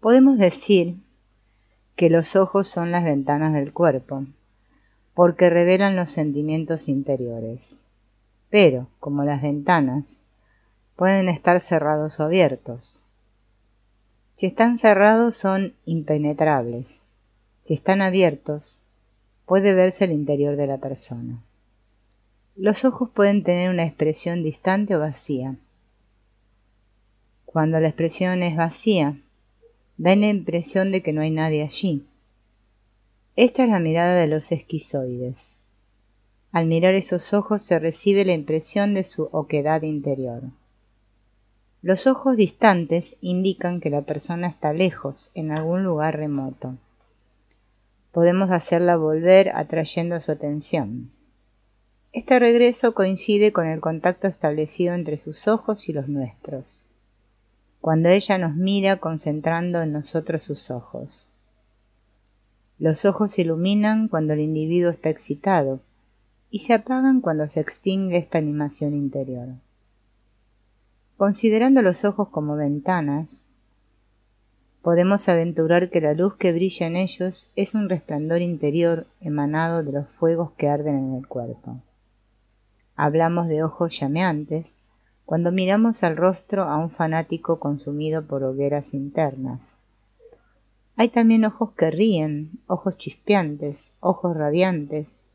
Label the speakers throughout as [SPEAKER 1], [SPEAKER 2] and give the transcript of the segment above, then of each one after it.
[SPEAKER 1] Podemos decir que los ojos son las ventanas del cuerpo, porque revelan los sentimientos interiores. Pero, como las ventanas, pueden estar cerrados o abiertos. Si están cerrados son impenetrables. Si están abiertos, puede verse el interior de la persona. Los ojos pueden tener una expresión distante o vacía. Cuando la expresión es vacía, da la impresión de que no hay nadie allí. Esta es la mirada de los esquizoides. Al mirar esos ojos se recibe la impresión de su oquedad interior. Los ojos distantes indican que la persona está lejos, en algún lugar remoto. Podemos hacerla volver atrayendo su atención. Este regreso coincide con el contacto establecido entre sus ojos y los nuestros, cuando ella nos mira concentrando en nosotros sus ojos. Los ojos se iluminan cuando el individuo está excitado y se apagan cuando se extingue esta animación interior. Considerando los ojos como ventanas, podemos aventurar que la luz que brilla en ellos es un resplandor interior emanado de los fuegos que arden en el cuerpo. Hablamos de ojos llameantes cuando miramos al rostro a un fanático consumido por hogueras internas. Hay también ojos que ríen, ojos chispeantes, ojos radiantes.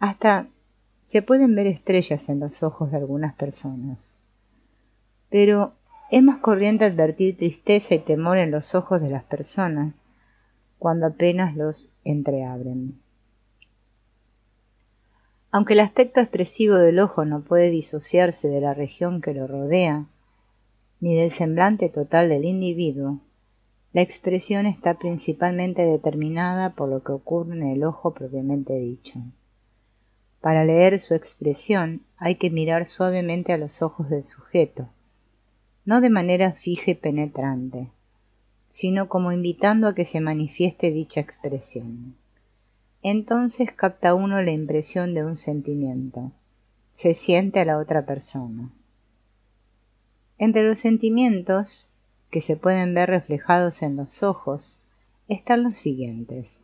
[SPEAKER 1] Hasta se pueden ver estrellas en los ojos de algunas personas. Pero es más corriente advertir tristeza y temor en los ojos de las personas cuando apenas los entreabren. Aunque el aspecto expresivo del ojo no puede disociarse de la región que lo rodea, ni del semblante total del individuo, la expresión está principalmente determinada por lo que ocurre en el ojo propiamente dicho. Para leer su expresión hay que mirar suavemente a los ojos del sujeto, no de manera fija y penetrante, sino como invitando a que se manifieste dicha expresión. Entonces capta uno la impresión de un sentimiento, se siente a la otra persona. Entre los sentimientos que se pueden ver reflejados en los ojos están los siguientes: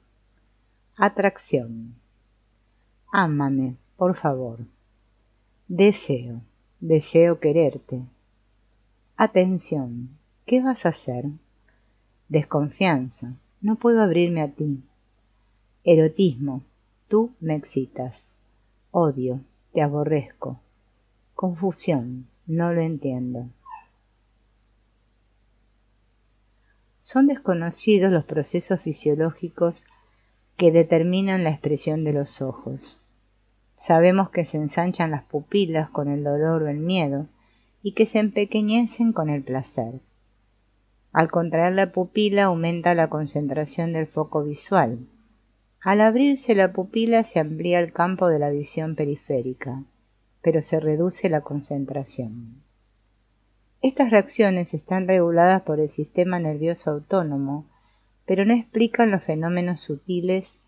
[SPEAKER 1] atracción, ámame, por favor; deseo, deseo quererte; atención, ¿qué vas a hacer? Desconfianza, no puedo abrirme a ti; erotismo, tú me excitas; odio, te aborrezco; confusión, no lo entiendo. Son desconocidos los procesos fisiológicos que determinan la expresión de los ojos. Sabemos que se ensanchan las pupilas con el dolor o el miedo y que se empequeñecen con el placer. Al contraer la pupila aumenta la concentración del foco visual. Al abrirse la pupila se amplía el campo de la visión periférica, pero se reduce la concentración. Estas reacciones están reguladas por el sistema nervioso autónomo, pero no explican los fenómenos sutiles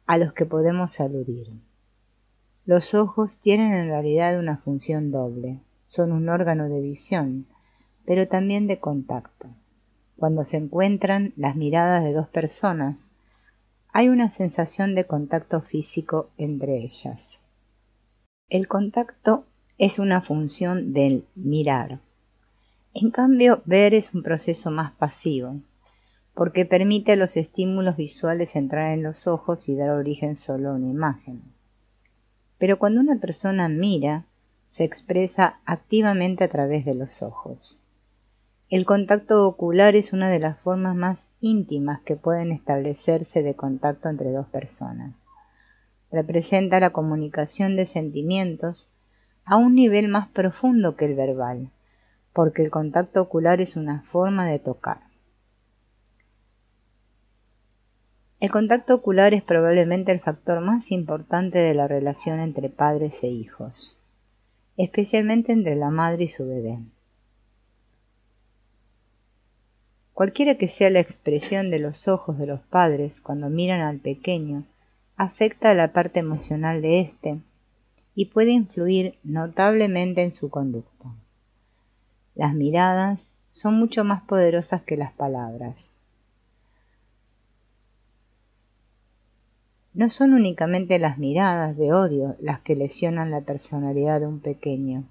[SPEAKER 1] a los que podemos aludir. Los ojos tienen en realidad una función doble. Son un órgano de visión, pero también de contacto. Cuando se encuentran las miradas de dos personas, hay una sensación de contacto físico entre ellas. El contacto es una función del mirar. En cambio, ver es un proceso más pasivo, porque permite a los estímulos visuales entrar en los ojos y dar origen solo a una imagen. Pero cuando una persona mira, se expresa activamente a través de los ojos. El contacto ocular es una de las formas más íntimas que pueden establecerse de contacto entre dos personas. Representa la comunicación de sentimientos a un nivel más profundo que el verbal, porque el contacto ocular es una forma de tocar. El contacto ocular es probablemente el factor más importante de la relación entre padres e hijos, especialmente entre la madre y su bebé. Cualquiera que sea la expresión de los ojos de los padres cuando miran al pequeño, afecta a la parte emocional de éste y puede influir notablemente en su conducta. Las miradas son mucho más poderosas que las palabras. No son únicamente las miradas de odio las que lesionan la personalidad de un pequeño.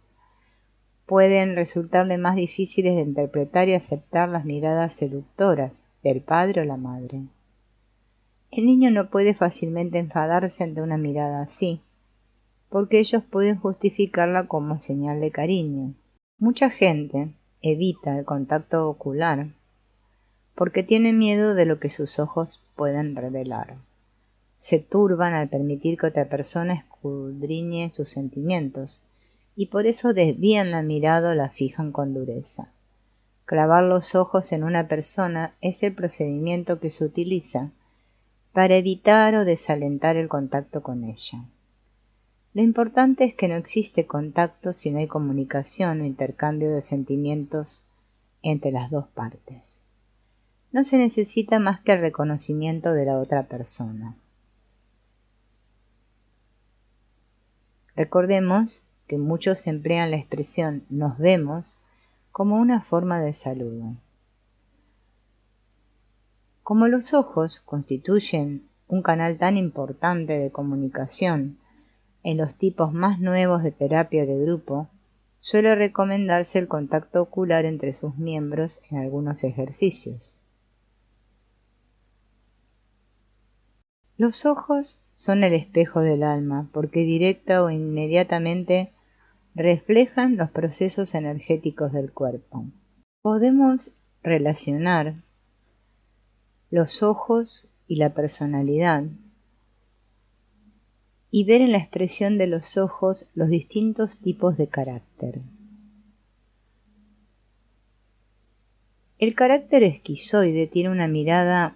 [SPEAKER 1] Pueden resultarle más difíciles de interpretar y aceptar las miradas seductoras del padre o la madre. El niño no puede fácilmente enfadarse ante una mirada así, porque ellos pueden justificarla como señal de cariño. Mucha gente evita el contacto ocular porque tiene miedo de lo que sus ojos pueden revelar. Se turban al permitir que otra persona escudriñe sus sentimientos, y por eso desvían la mirada o la fijan con dureza. Clavar los ojos en una persona es el procedimiento que se utiliza para evitar o desalentar el contacto con ella. Lo importante es que no existe contacto si no hay comunicación o intercambio de sentimientos entre las dos partes. No se necesita más que el reconocimiento de la otra persona. Recordemos que muchos emplean la expresión "nos vemos" como una forma de saludo. Como los ojos constituyen un canal tan importante de comunicación en los tipos más nuevos de terapia de grupo, suele recomendarse el contacto ocular entre sus miembros en algunos ejercicios. Los ojos son el espejo del alma porque directa o inmediatamente reflejan los procesos energéticos del cuerpo. Podemos relacionar los ojos y la personalidad y ver en la expresión de los ojos los distintos tipos de carácter. El carácter esquizoide tiene una mirada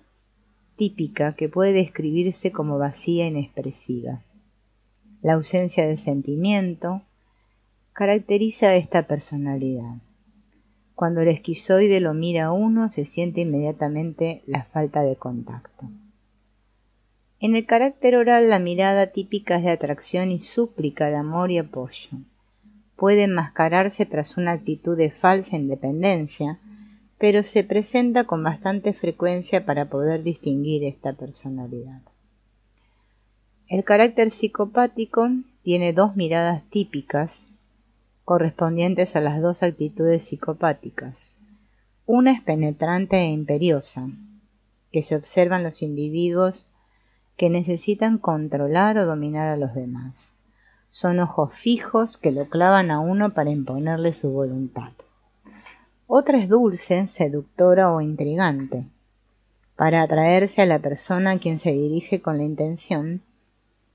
[SPEAKER 1] típica que puede describirse como vacía e inexpresiva. La ausencia de sentimiento caracteriza a esta personalidad. Cuando el esquizoide lo mira a uno, se siente inmediatamente la falta de contacto. En el carácter oral, la mirada típica es de atracción y súplica de amor y apoyo. Puede enmascararse tras una actitud de falsa independencia, pero se presenta con bastante frecuencia para poder distinguir esta personalidad. El carácter psicopático tiene dos miradas típicas correspondientes a las dos actitudes psicopáticas. Una es penetrante e imperiosa, que se observa en los individuos que necesitan controlar o dominar a los demás. Son ojos fijos que lo clavan a uno para imponerle su voluntad. Otra es dulce, seductora o intrigante, para atraerse a la persona a quien se dirige con la intención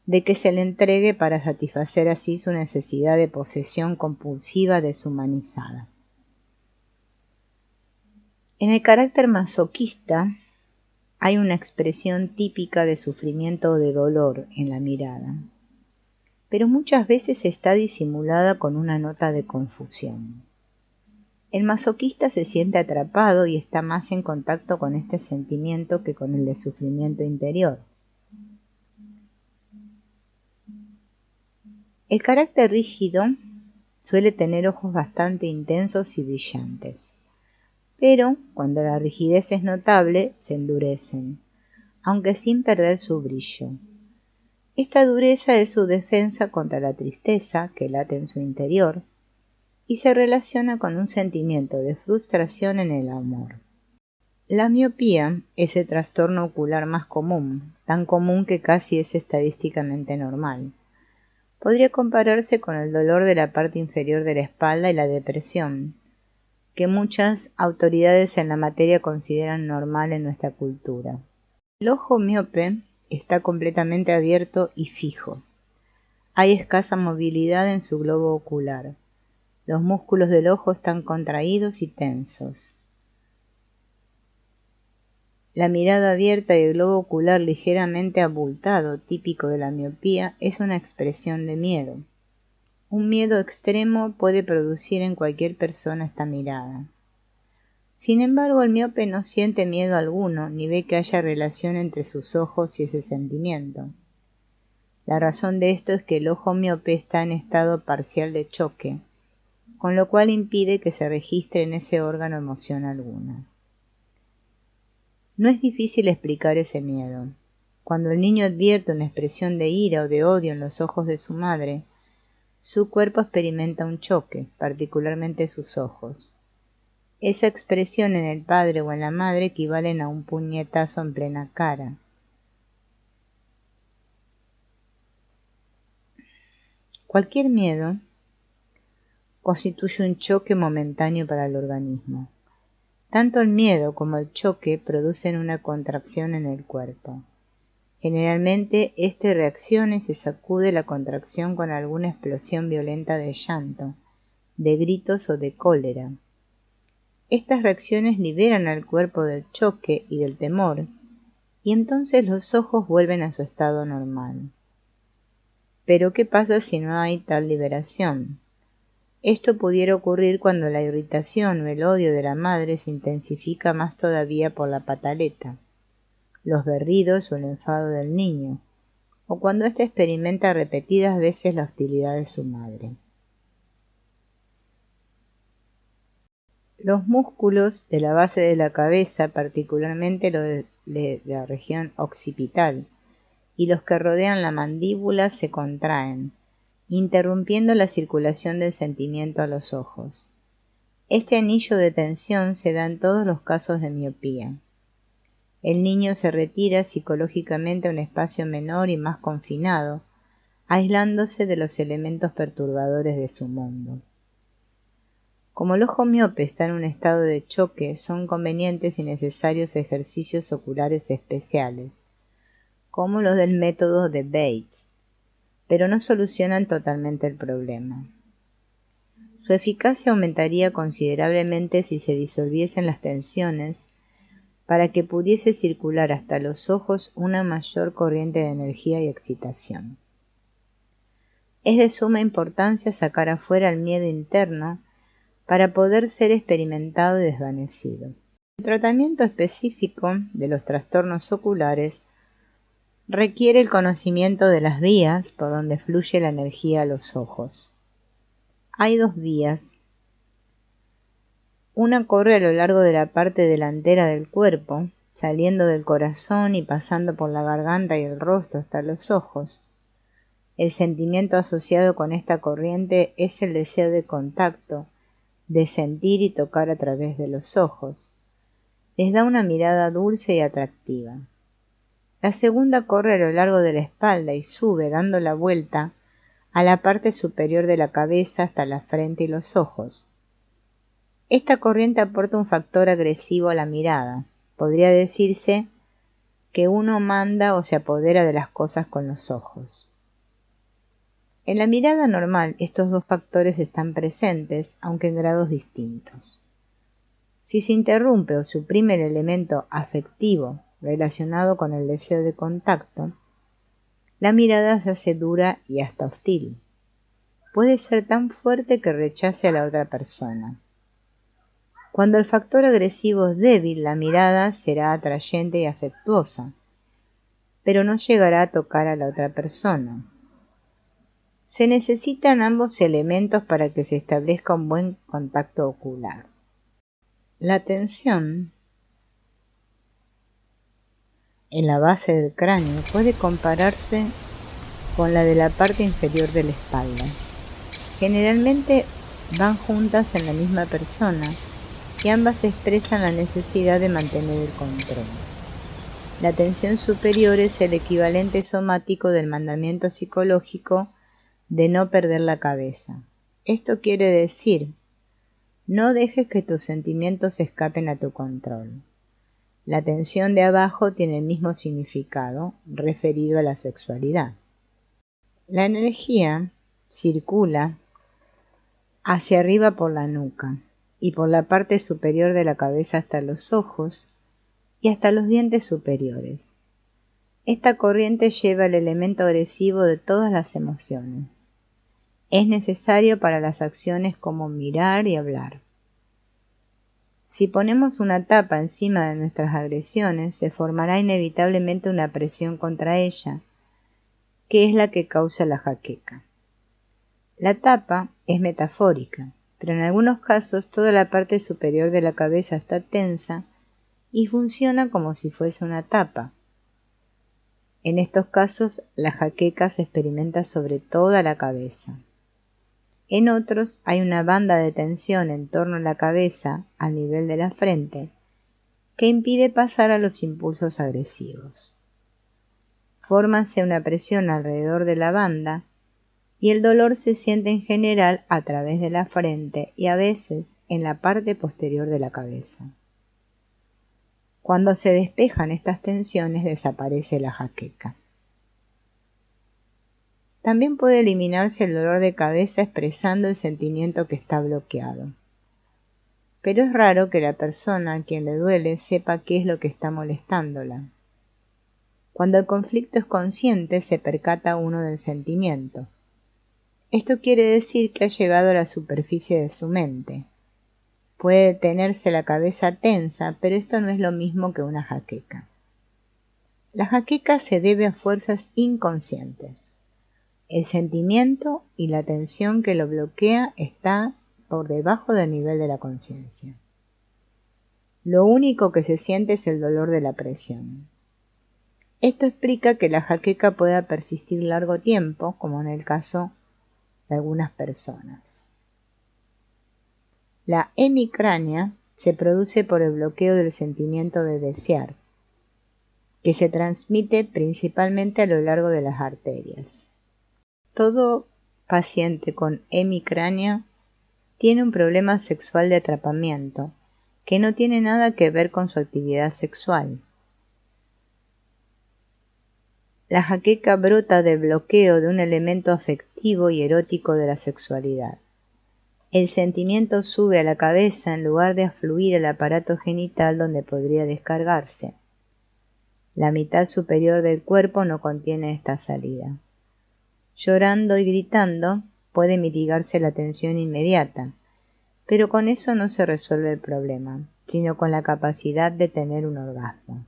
[SPEAKER 1] de que se le entregue para satisfacer así su necesidad de posesión compulsiva deshumanizada. En el carácter masoquista hay una expresión típica de sufrimiento o de dolor en la mirada, pero muchas veces está disimulada con una nota de confusión. El masoquista se siente atrapado y está más en contacto con este sentimiento que con el de sufrimiento interior. El carácter rígido suele tener ojos bastante intensos y brillantes, pero cuando la rigidez es notable, se endurecen, aunque sin perder su brillo. Esta dureza es su defensa contra la tristeza que late en su interior y se relaciona con un sentimiento de frustración en el amor. La miopía es el trastorno ocular más común, tan común que casi es estadísticamente normal. Podría compararse con el dolor de la parte inferior de la espalda y la depresión, que muchas autoridades en la materia consideran normal en nuestra cultura. El ojo miope está completamente abierto y fijo. Hay escasa movilidad en su globo ocular. Los músculos del ojo están contraídos y tensos. La mirada abierta y el globo ocular ligeramente abultado, típico de la miopía, es una expresión de miedo. Un miedo extremo puede producir en cualquier persona esta mirada. Sin embargo, el miope no siente miedo alguno, ni ve que haya relación entre sus ojos y ese sentimiento. La razón de esto es que el ojo miope está en estado parcial de choque, con lo cual impide que se registre en ese órgano emoción alguna. No es difícil explicar ese miedo. Cuando el niño advierte una expresión de ira o de odio en los ojos de su madre, su cuerpo experimenta un choque, particularmente sus ojos. Esa expresión en el padre o en la madre equivalen a un puñetazo en plena cara. Cualquier miedo constituye un choque momentáneo para el organismo. Tanto el miedo como el choque producen una contracción en el cuerpo. Generalmente, éste reacciona y se sacude la contracción con alguna explosión violenta de llanto, de gritos o de cólera. Estas reacciones liberan al cuerpo del choque y del temor, y entonces los ojos vuelven a su estado normal. Pero ¿qué pasa si no hay tal liberación? Esto pudiera ocurrir cuando la irritación o el odio de la madre se intensifica más todavía por la pataleta, los berridos o el enfado del niño, o cuando éste experimenta repetidas veces la hostilidad de su madre. Los músculos de la base de la cabeza, particularmente los de la región occipital, y los que rodean la mandíbula se contraen, interrumpiendo la circulación del sentimiento a los ojos. Este anillo de tensión se da en todos los casos de miopía. El niño se retira psicológicamente a un espacio menor y más confinado, aislándose de los elementos perturbadores de su mundo. Como el ojo miope está en un estado de choque, son convenientes y necesarios ejercicios oculares especiales, como los del método de Bates, pero no solucionan totalmente el problema. Su eficacia aumentaría considerablemente si se disolviesen las tensiones para que pudiese circular hasta los ojos una mayor corriente de energía y excitación. Es de suma importancia sacar afuera el miedo interno para poder ser experimentado y desvanecido. El tratamiento específico de los trastornos oculares requiere el conocimiento de las vías por donde fluye la energía a los ojos. Hay dos vías. Una corre a lo largo de la parte delantera del cuerpo, saliendo del corazón y pasando por la garganta y el rostro hasta los ojos. El sentimiento asociado con esta corriente es el deseo de contacto, de sentir y tocar a través de los ojos. Les da una mirada dulce y atractiva. La segunda corre a lo largo de la espalda y sube dando la vuelta a la parte superior de la cabeza hasta la frente y los ojos. Esta corriente aporta un factor agresivo a la mirada. Podría decirse que uno manda o se apodera de las cosas con los ojos. En la mirada normal estos dos factores están presentes, aunque en grados distintos. Si se interrumpe o suprime el elemento afectivo relacionado con el deseo de contacto, la mirada se hace dura y hasta hostil. Puede ser tan fuerte que rechace a la otra persona. Cuando el factor agresivo es débil, la mirada será atrayente y afectuosa, pero no llegará a tocar a la otra persona. Se necesitan ambos elementos para que se establezca un buen contacto ocular. La tensión en la base del cráneo puede compararse con la de la parte inferior de la espalda. Generalmente van juntas en la misma persona y ambas expresan la necesidad de mantener el control. La tensión superior es el equivalente somático del mandamiento psicológico de no perder la cabeza. Esto quiere decir, no dejes que tus sentimientos escapen a tu control. La tensión de abajo tiene el mismo significado, referido a la sexualidad. La energía circula hacia arriba por la nuca y por la parte superior de la cabeza hasta los ojos y hasta los dientes superiores. Esta corriente lleva el elemento agresivo de todas las emociones. Es necesario para las acciones como mirar y hablar. Si ponemos una tapa encima de nuestras agresiones, se formará inevitablemente una presión contra ella, que es la que causa la jaqueca. La tapa es metafórica, pero en algunos casos toda la parte superior de la cabeza está tensa y funciona como si fuese una tapa. En estos casos, la jaqueca se experimenta sobre toda la cabeza. En otros, hay una banda de tensión en torno a la cabeza, al nivel de la frente, que impide pasar a los impulsos agresivos. Fórmase una presión alrededor de la banda y el dolor se siente en general a través de la frente y a veces en la parte posterior de la cabeza. Cuando se despejan estas tensiones desaparece la jaqueca. También puede eliminarse el dolor de cabeza expresando el sentimiento que está bloqueado. Pero es raro que la persona a quien le duele sepa qué es lo que está molestándola. Cuando el conflicto es consciente se percata uno del sentimiento. Esto quiere decir que ha llegado a la superficie de su mente. Puede tenerse la cabeza tensa, pero esto no es lo mismo que una jaqueca. La jaqueca se debe a fuerzas inconscientes. El sentimiento y la tensión que lo bloquea está por debajo del nivel de la conciencia. Lo único que se siente es el dolor de la presión. Esto explica que la jaqueca pueda persistir largo tiempo, como en el caso de algunas personas. La hemicrania se produce por el bloqueo del sentimiento de desear, que se transmite principalmente a lo largo de las arterias. Todo paciente con hemicrania tiene un problema sexual de atrapamiento, que no tiene nada que ver con su actividad sexual. La jaqueca brota del bloqueo de un elemento afectivo y erótico de la sexualidad. El sentimiento sube a la cabeza en lugar de afluir al aparato genital donde podría descargarse. La mitad superior del cuerpo no contiene esta salida. Llorando y gritando puede mitigarse la tensión inmediata, pero con eso no se resuelve el problema, sino con la capacidad de tener un orgasmo.